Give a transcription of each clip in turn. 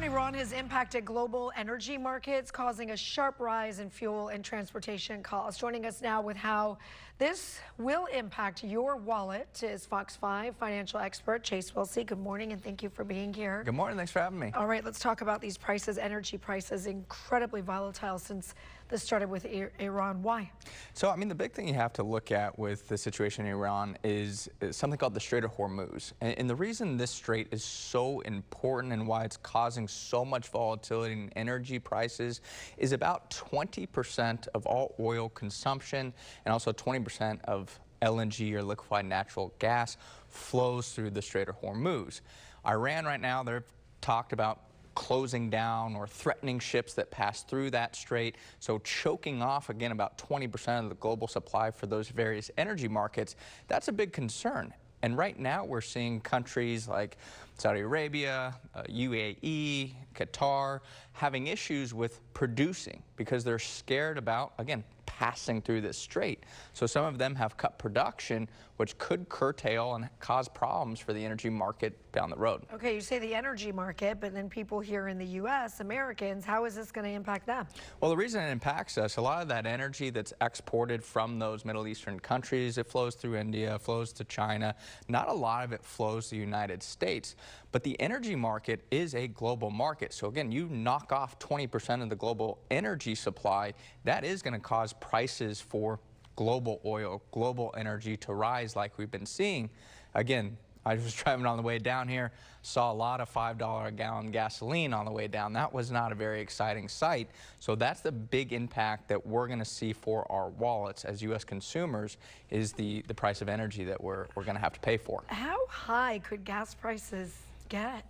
in Iran has impacted global energy markets, causing a sharp rise in fuel and transportation costs. Joining us now with how this will impact your wallet is Fox 5 financial expert Chase Wilsey. Good morning and thank you for being here. Good morning. Thanks for having me. All right, let's talk about these prices. Energy prices incredibly volatile since this started with Iran. Why? So, the big thing you have to look at with the situation in Iran is something called the Strait of Hormuz. And the reason this strait is so important and why it's causing so much volatility in energy prices is about 20% of all oil consumption and also 20% of LNG or liquefied natural gas flows through the Strait of Hormuz. Iran right now, they've talked about closing down or threatening ships that pass through that strait. So choking off, again, about 20% of the global supply for those various energy markets, that's a big concern. And right now we're seeing countries like Saudi Arabia, UAE, Qatar having issues with producing because they're scared about, again, passing through this strait. So some of them have cut production, which could curtail and cause problems for the energy market down the road. Okay, you say the energy market, but then people here in the U.S., Americans, how is this going to impact them? Well, the reason it impacts us, a lot of that energy that's exported from those Middle Eastern countries, it flows through India, flows to China. Not a lot of it flows to the United States. But the energy market is a global market. So again, you knock off 20% of the global energy supply, that is going to cause prices for global oil, global energy to rise like we've been seeing. Again, I was driving on the way down here, saw a lot of $5 a gallon gasoline on the way down. That was not a very exciting sight. So that's the big impact that we're going to see for our wallets as U.S. consumers is the price of energy that we're going to have to pay for. How high could gas prices get?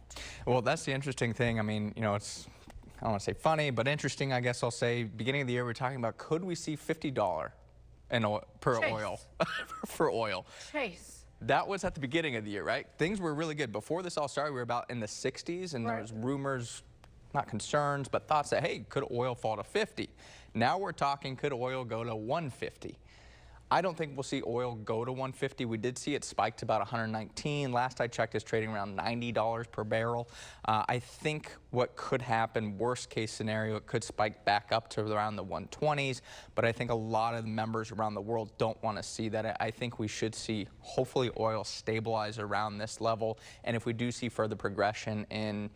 Well, that's the interesting thing. It's, I don't want to say funny, but interesting, I guess I'll say. Beginning of the year, we're talking about could we see $50 per Chase. oil for oil. Chase. That was at the beginning of the year, right? Things were really good. Before this all started, we were about in the 60s, and there was rumors, not concerns, but thoughts that, hey, could oil fall to 50? Now we're talking, could oil go to 150? I don't think we'll see oil go to 150. We did see it spike to about 119. Last I checked, it's trading around $90 per barrel. I think what could happen, worst case scenario, it could spike back up to around the 120s. But I think a lot of the members around the world don't want to see that. I think we should see, hopefully, oil stabilize around this level. And if we do see further progression in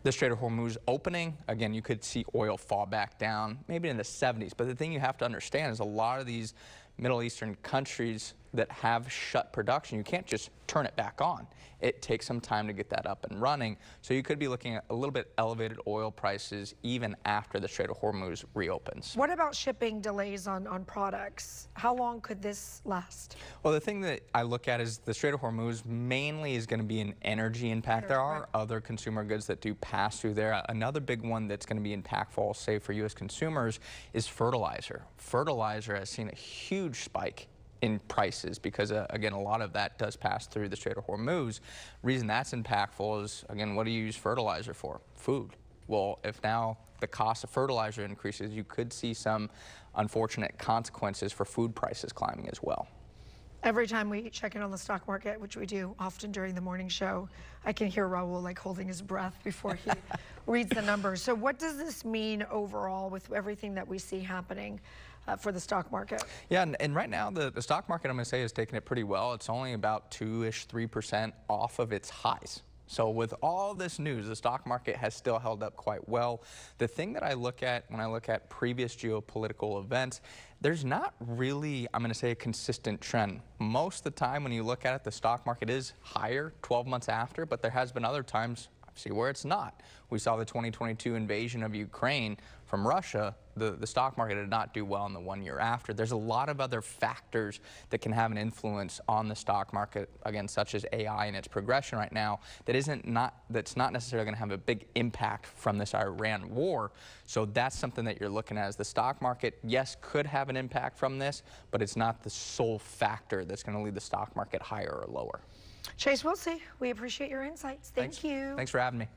the Strait of Hormuz opening, again, you could see oil fall back down, maybe in the 70s. But the thing you have to understand is a lot of these Middle Eastern countries that have shut production, you can't just turn it back on. It takes some time to get that up and running. So you could be looking at a little bit elevated oil prices even after the Strait of Hormuz reopens. What about shipping delays on products? How long could this last? Well, the thing that I look at is the Strait of Hormuz mainly is going to be an energy impact. There are other consumer goods that do pass through there. Another big one that's going to be impactful, I'll say, for U.S. consumers is fertilizer. Fertilizer has seen a huge spike in prices because, again, a lot of that does pass through the Strait of Hormuz. Reason that's impactful is, again, what do you use fertilizer for? Food. Well, if now the cost of fertilizer increases, you could see some unfortunate consequences for food prices climbing as well. Every time we check in on the stock market, which we do often during the morning show, I can hear Raul like holding his breath before he reads the numbers. So what does this mean overall with everything that we see happening for the stock market? Yeah, and right now the stock market, I'm going to say, is taking it pretty well. It's only about 2-ish, 3% off of its highs. So with all this news, the stock market has still held up quite well. The thing that I look at when I look at previous geopolitical events, there's not really, I'm going to say, a consistent trend. Most of the time when you look at it, the stock market is higher 12 months after, but there has been other times, obviously, where it's not. We saw the 2022 invasion of Ukraine from Russia. The stock market did not do well in the 1 year after. There's a lot of other factors that can have an influence on the stock market, again, such as AI and its progression right now, that's not necessarily going to have a big impact from this Iran war. So that's something that you're looking at as the stock market, yes, could have an impact from this, but it's not the sole factor that's going to lead the stock market higher or lower. Chase Wilsey, we appreciate your insights. Thank you. Thanks for having me.